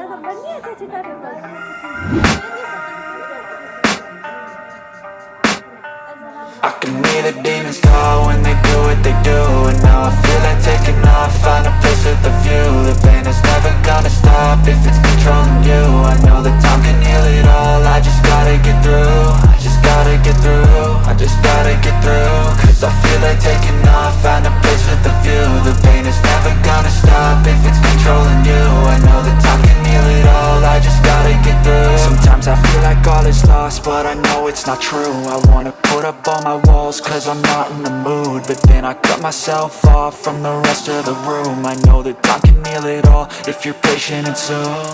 I can hear the demons call when they do what they do. And now I feel like taking off, find a place with a view. The pain is never gonna stop if it's controlling you. I know that time can heal it all, I just gotta get through. I just gotta get through, I just gotta get through. Cause I feel like taking off, find a place with a view. The pain is never gonna stop if it's controlling you. I know that time can heal it all, I just gotta get through. Sometimes I feel like all is lost, but I know it's not true. I wanna put up all my walls cause I'm not in the mood, but then I cut myself off from the rest of the room. I know that time can heal it all if you're patient and soon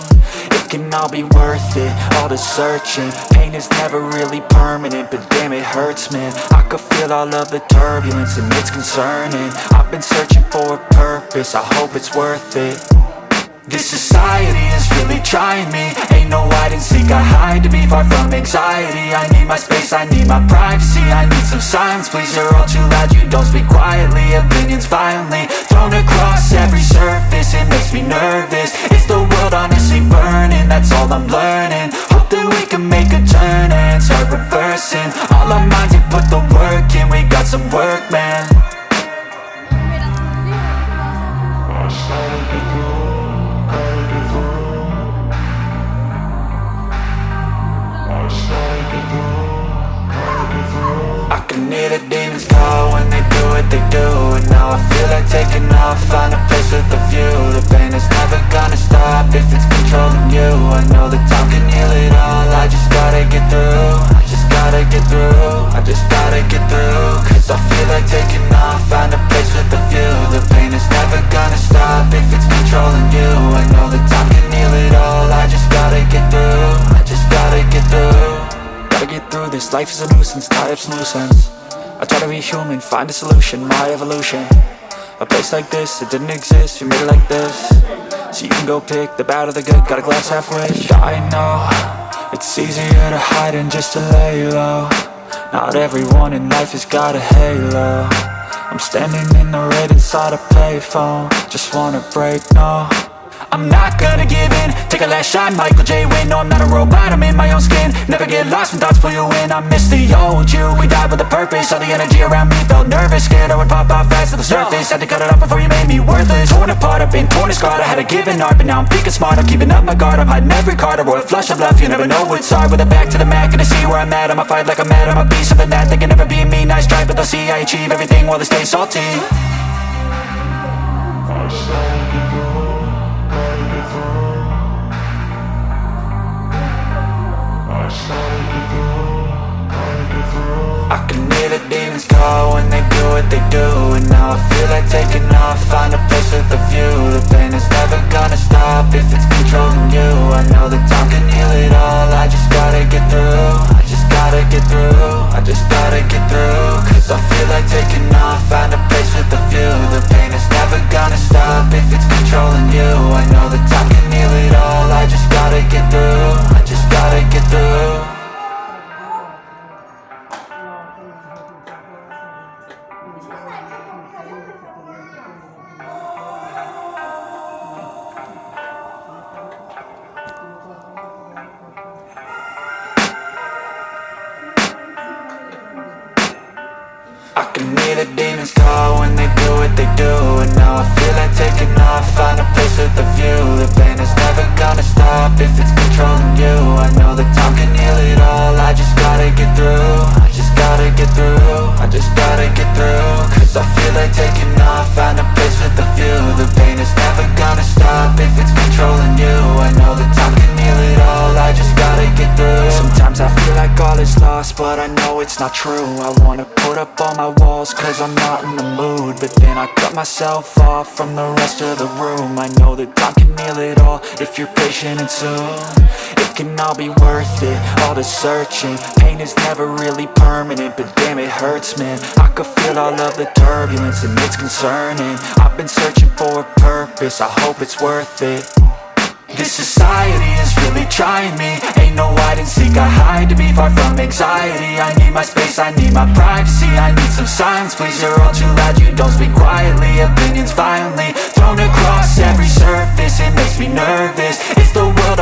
it can all be worth it, all the searching. Pain is never really permanent, but damn it hurts, man. I could feel all of the turbulence and it's concerning. I've been searching for a purpose, I hope it's worth it. This society is really trying me. Ain't no hide and seek, I hide to be far from anxiety. I need my space, I need my privacy. I need some silence, please, you're all too loud. You don't speak quietly, opinions violently thrown across every surface. It makes me nervous, it's the world honestly burning. That's all I'm learning, hope that we can make a turn and start reversing. All our minds and put the work in, we got some work, man. I can hear the demons call when they do what they do. And now I feel like taking off, find a place with a view. The pain is never gonna stop if it's controlling you. I know that time can heal it all, I just gotta get through. I just gotta get through, I just gotta get through. Cause I feel like taking off, find a place with a view. The pain is never gonna stop if it's controlling you. I know that time can heal it all, I just gotta get through. I just gotta get through. Gotta get through this, life is a nuisance, tie up some loose ends. I try to be human, find a solution, my evolution. A place like this, it didn't exist, we made it like this. So you can go pick the bad or the good, got a glass halfway. I know, it's easier to hide than just to lay low. Not everyone in life has got a halo. I'm standing in the red inside a payphone, just wanna break, no. I'm not gonna give in, take a last shot, Michael J. Win. No, I'm not a robot, I'm in my own skin. Never get lost when thoughts pull you in. I miss the old you, we died with a purpose. All the energy around me felt nervous, scared I would pop out fast to the surface. Had to cut it off before you made me worthless. Torn apart, I've been torn and scarred. I had a given art, but now I'm thinking smart. I'm keeping up my guard, I'm hiding every card. A royal flush of love, you never know what's hard. With a back to the mat, gonna see where I'm at. I'ma fight like I'm mad, I'ma be something that they can never be me. Nice try, but they'll see I achieve everything while they stay salty. I can hear the demons call when they do what they do. And now I feel like taking off, find a place with a view. The pain is never gonna stop if it's controlling you. I know that time can heal it all, I just gotta get through. I just gotta get through, I just gotta get through. Cause I feel like taking off, find a place with a view. The pain is never gonna stop if it's controlling you. I know that time can heal it all, I just gotta get through. I just gotta get through. I can hear the demons call when they do what they do. And now I feel like taking off, find a place with a view. The pain is never gonna stop if it's controlling you. I know that time can heal it all, I just gotta get through. I just gotta get through, I just gotta get through. Cause I feel like taking off, find a place with a view. The pain is never gonna stop if it's controlling you. I know that time can heal it all, I just gotta get through. Sometimes I feel like all is lost, but I know it's not true. I wanna put up all my walls cause I'm not in the mood, but then I cut myself off from the rest of the room. I know that time can heal it all if you're patient and soon it can all be worth it, all the searching. Pain is never really permanent, but damn it hurts, man. I could feel all of the turbulence and it's concerning. I've been searching for a purpose, I hope it's worth it. This society is really trying me. Ain't no hide and seek, I hide to be far from anxiety. I need my space, I need my privacy. I need some silence, please, you're all too loud. You don't speak quietly, opinions violently thrown across every surface. It makes me nervous, it's the world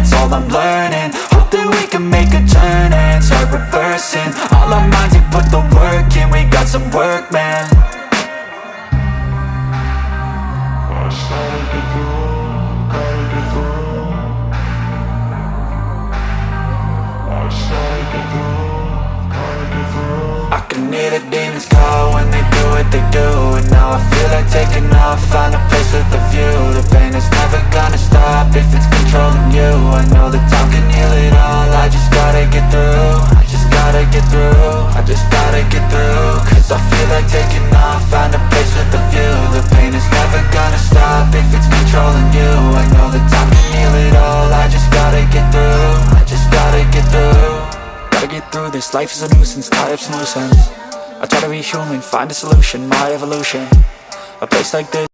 that's all I'm learning. Hope that we can make a turn and start reversing all our minds and put the work in. We got some work, man. I can hear the demons call when they do what they do. And now I feel like taking off, find a place with a view. The pain is never gonna stop if it's controlling you. I know that time can heal it all, I just gotta get through. I just gotta get through, I just gotta get through. Cause I feel like taking off, find a place with a view. The pain is never gonna stop if it's controlling you. I know that time can heal it all, I just gotta get through. I just gotta get through. Gotta get through this, life is a nuisance, tie up some loose ends. I try to be human, find a solution, my evolution. A place like this